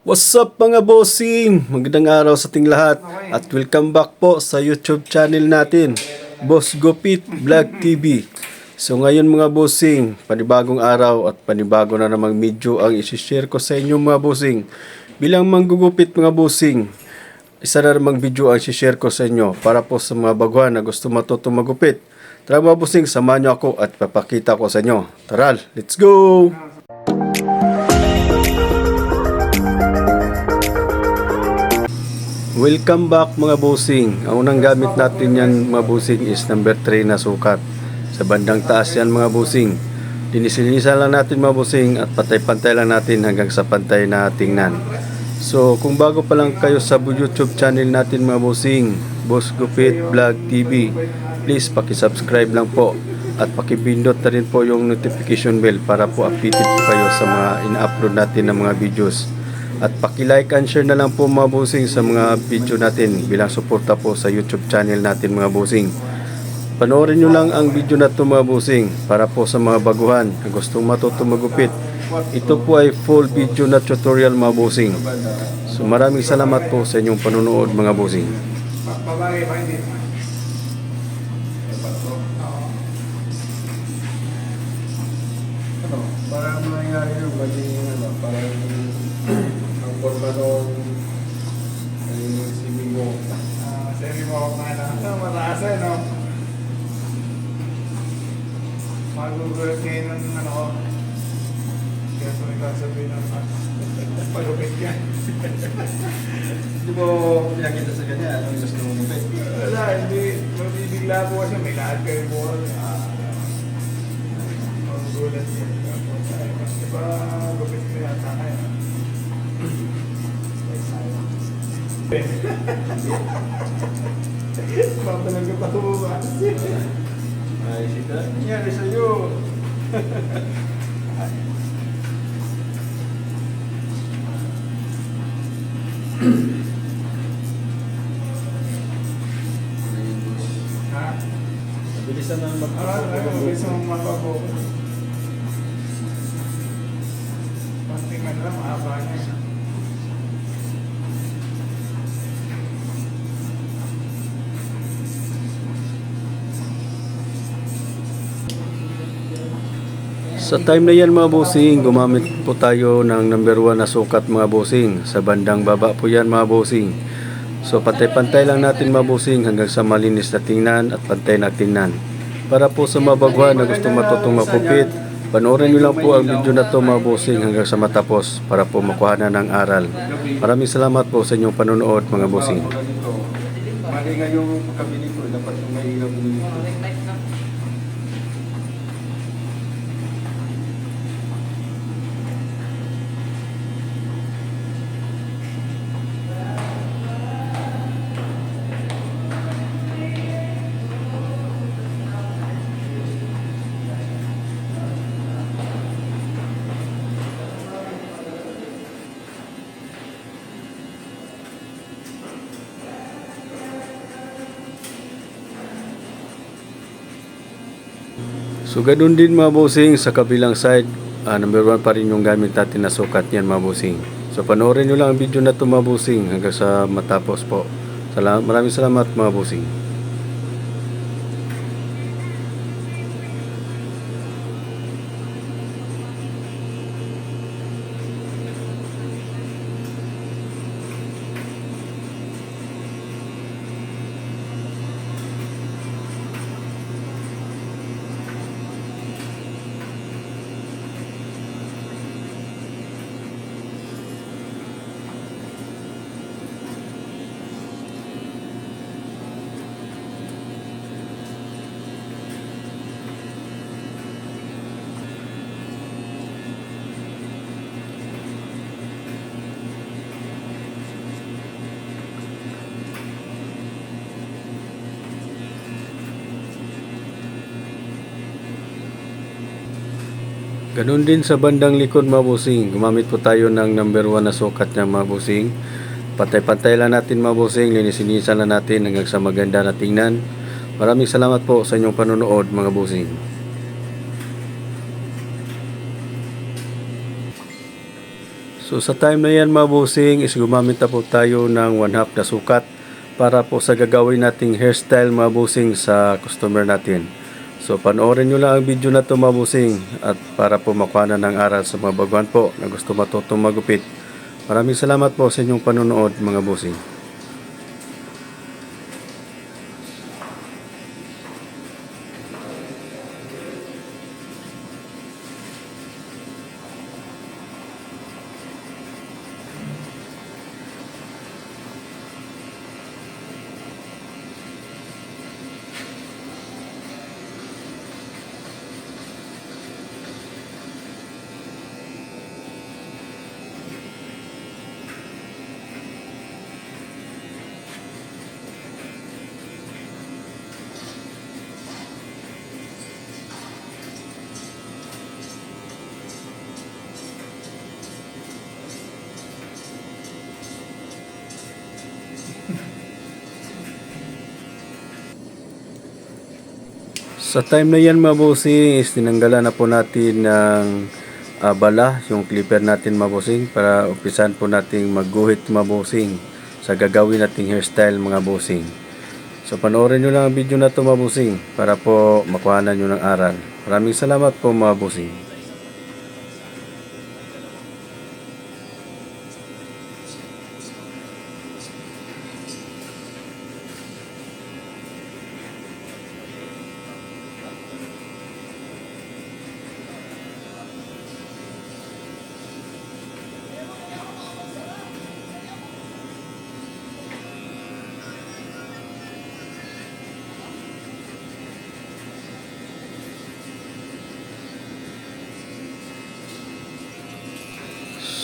What's up mga bossing? Magandang araw sa ating lahat at welcome back po sa YouTube channel natin, Boss Gupit Vlog TV. So ngayon mga bossing, panibagong araw at panibago na namang video ang isi-share ko sa inyo mga bossing. Bilang manggugupit mga bossing, isa na namang video ang isi-share ko sa inyo para po sa mga baguhan na gusto matutong magupit. Tara mga bossing, samahan nyo ako at papakita ko sa inyo. Tara, let's go! Welcome back mga bossing. Ang unang gamit natin yan mga bossing is number 3 na sukat. Sa bandang taas yan mga bossing. Dinisilinisan lang natin mga bossing at pantay-pantay lang natin hanggang sa pantay na tingnan. So kung bago pa lang kayo sa YouTube channel natin mga bossing, Boss Gupit Vlog TV, please paki-subscribe lang po at paki-pindot na rin po yung notification bell para po updated po kayo sa mga ina-upload natin ng mga videos. At paki-like and share na lang po mga bossing sa mga video natin bilang suporta po sa YouTube channel natin mga bossing. Panoorin nyo lang ang video na ito mga bossing para po sa mga baguhan na gustong matutong magupit. Ito po ay full video na tutorial mga bossing. So maraming salamat po sa inyong panonood mga bossing. Para mangyari yung maging para ang forma doon ay semi-walk. Semi-walk na mataas no? Mag-work kayo ng kaya sabihin ng pagupit ka. Hindi mo pinakita sa kanya anong gusto mong gupit? Wala, hindi. Mabibigla po kasi may lahat kayo po. Magugulat niya. Diba gupit ko yata kayo? Papalang ka pa bukas. Ay, sita. Nangyari sa'yo. Ha? Bilisan na Mabilis mong mapabukas. Pantingan lang, mahaba niya. Sa time na yan mga bossing, gumamit po tayo ng number 1 na sukat mga bossing. Sa bandang baba po yan mga bossing. So pantay-pantay lang natin mga bossing hanggang sa malinis na tingnan at pantay na tingnan. Para po sa mga baguhan na gusto matutong mapupit, panoorin nyo lang po ang video na to mga bossing hanggang sa matapos para po makuha na ng aral. Maraming salamat po sa inyong panonood mga bossing. Mali nga yung kabili ko, dapat yung may ilaw dito. So ganun din mga bossing sa kabilang side, number 1 pa rin yung gamit natin na sukat niyan mga bossing. So panoorin nyo lang ang video na ito mga bossing hanggang sa matapos po. Maraming salamat mga bossing. Ganun din sa bandang likod mga bossing. Gumamit po tayo ng number 1 na sukat niya mga bossing. Pantay-pantay lang natin mga bossing. Linis-linisan lang natin hanggang sa maganda na tingnan. Maraming salamat po sa inyong panonood mga bossing. So sa time na yan mga bossing is gumamit na po tayo ng 1/2 na sukat para po sa gagawin nating hairstyle mga bossing sa customer natin. So panoorin nyo lang ang video na to mga bossing at para po makuha na ng aral sa mga baguhan po na gusto matutong magupit. Maraming salamat po sa inyong panonood mga bossing. Sa time na yan mga bossing is tinanggalan na po natin ng bala, yung clipper natin mga bossing para umpisan po nating magguhit mga bossing sa gagawin nating hairstyle mga bossing. So panoorin nyo lang ang video na to mga bossing para po makuhanan nyo ng aral. Maraming salamat po mga bossing.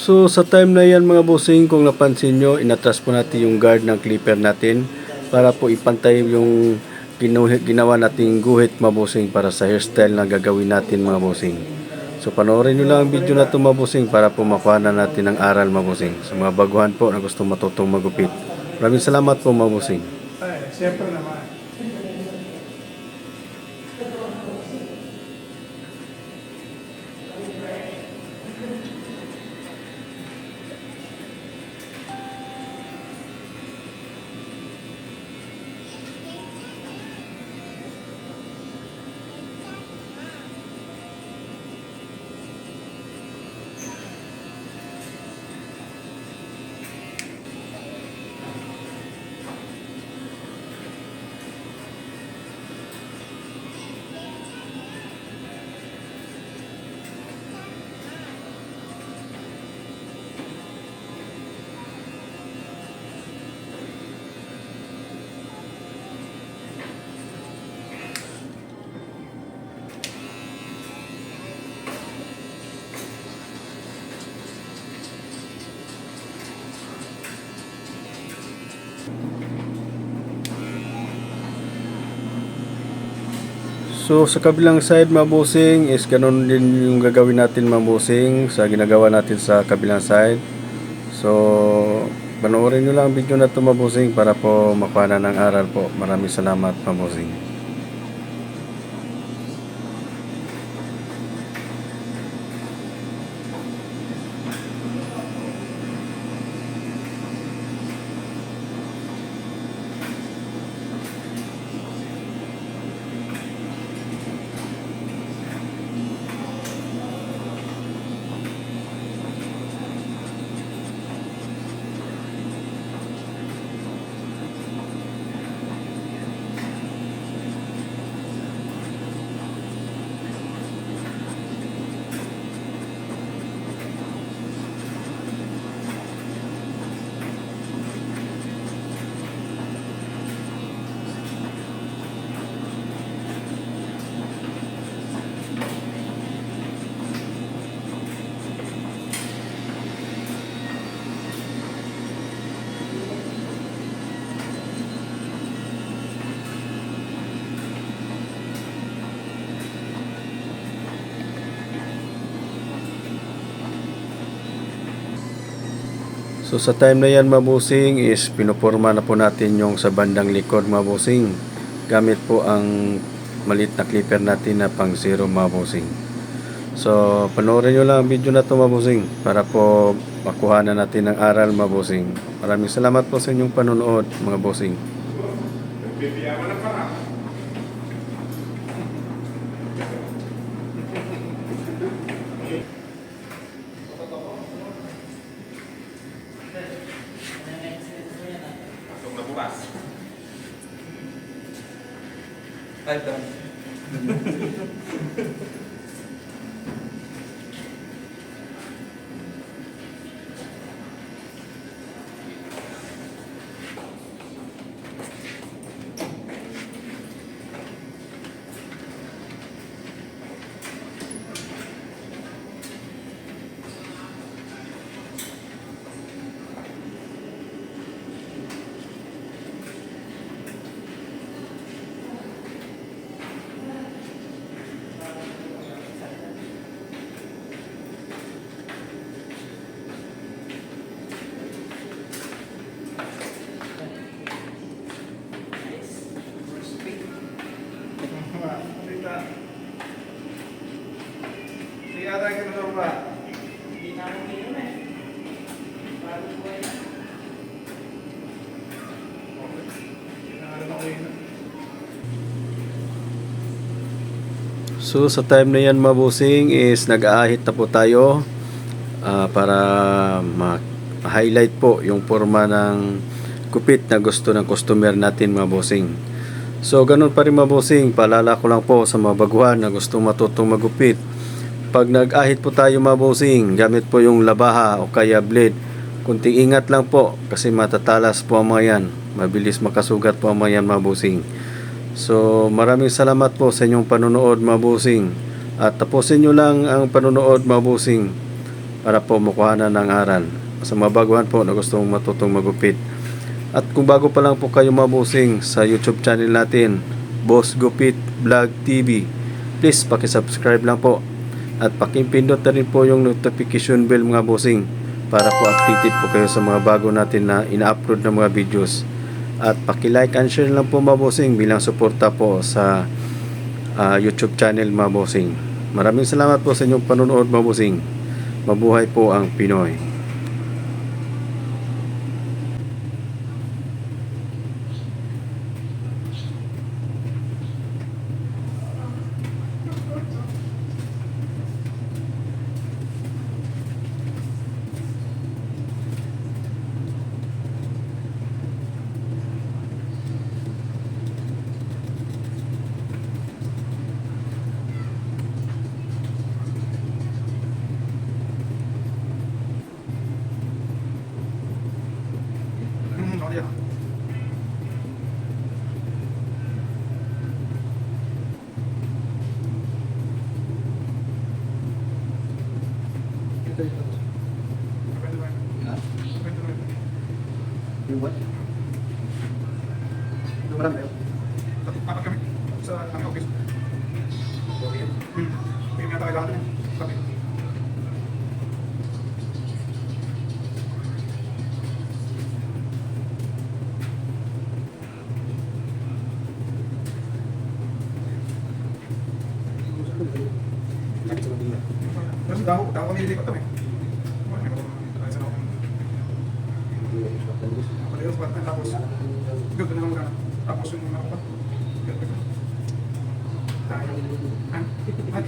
So sa time na yan mga bossing, kung napansin nyo, inatras po natin yung guard ng clipper natin para po ipantay yung ginawa nating guhit mga bossing para sa hairstyle na gagawin natin mga bossing. So panoorin nyo lang ang video na ito mga bossing para po makuha na natin ng aral mga bossing sa mga baguhan po na gusto matutong magupit. Maraming salamat po mga bossing. Ay, siyempre naman. So sa kabilang side mga bossing is ganun din yung gagawin natin mga bossing sa ginagawa natin sa kabilang side. So panoorin nyo lang ang video na ito mga bossing para po makuha na ng aral po. Maraming salamat mga bossing. So sa time na yan mga bossing is pinuporma na po natin yung sa bandang likod mga bossing. Gamit po ang maliit na clipper natin na pang zero mga bossing. So, panoorin nyo lang ang video na ito mga bossing para po makuha na natin ng aral mga bossing. Maraming salamat po sa inyong panonood mga bossing. Bibiyaman na para. Pasok na bukas. Ay, done. Kita. Sige, ata kita sa baba. So sa time na yan mga bossing is nag-aahit na po tayo para ma-highlight po yung forma ng kupit na gusto ng customer natin mga bossing. So ganun pa rin mga bossing, paalala ko lang po sa mga baguhan na gustong matutong magupit. Pag nag-ahit po tayo mga bossing, gamit po yung labaha o kaya blade. Kunting ingat lang po kasi matatalas po ang mga yan. Mabilis makasugat po ang mga yan mga bossing. So maraming salamat po sa inyong panonood mga bossing. At tapusin nyo lang ang panonood mga bossing para po makuha na ng aral. Sa mga baguhan po na gustong matutong magupit. At kung bago pa lang po kayo mga bossing sa YouTube channel natin, Boss Gupit Vlog TV, please pakisubscribe lang po. At pakipindot na rin po yung notification bell mga bossing para po updated po kayo sa mga bago natin na ina-upload na mga videos. At paki-like and share lang po mga bossing bilang suporta po sa YouTube channel mga bossing. Maraming salamat po sa inyong panonood mga bossing. Mabuhay po ang Pinoy. Iya. Ito, ito. Yung what? Lumaran kayo. Apat kami sa aming office. Okay. May mga kailangan din. Sabi. Kasi daw kami dito kami. Parehas ba tapos good na naman tapos yung mga pa. Tayo. Ay.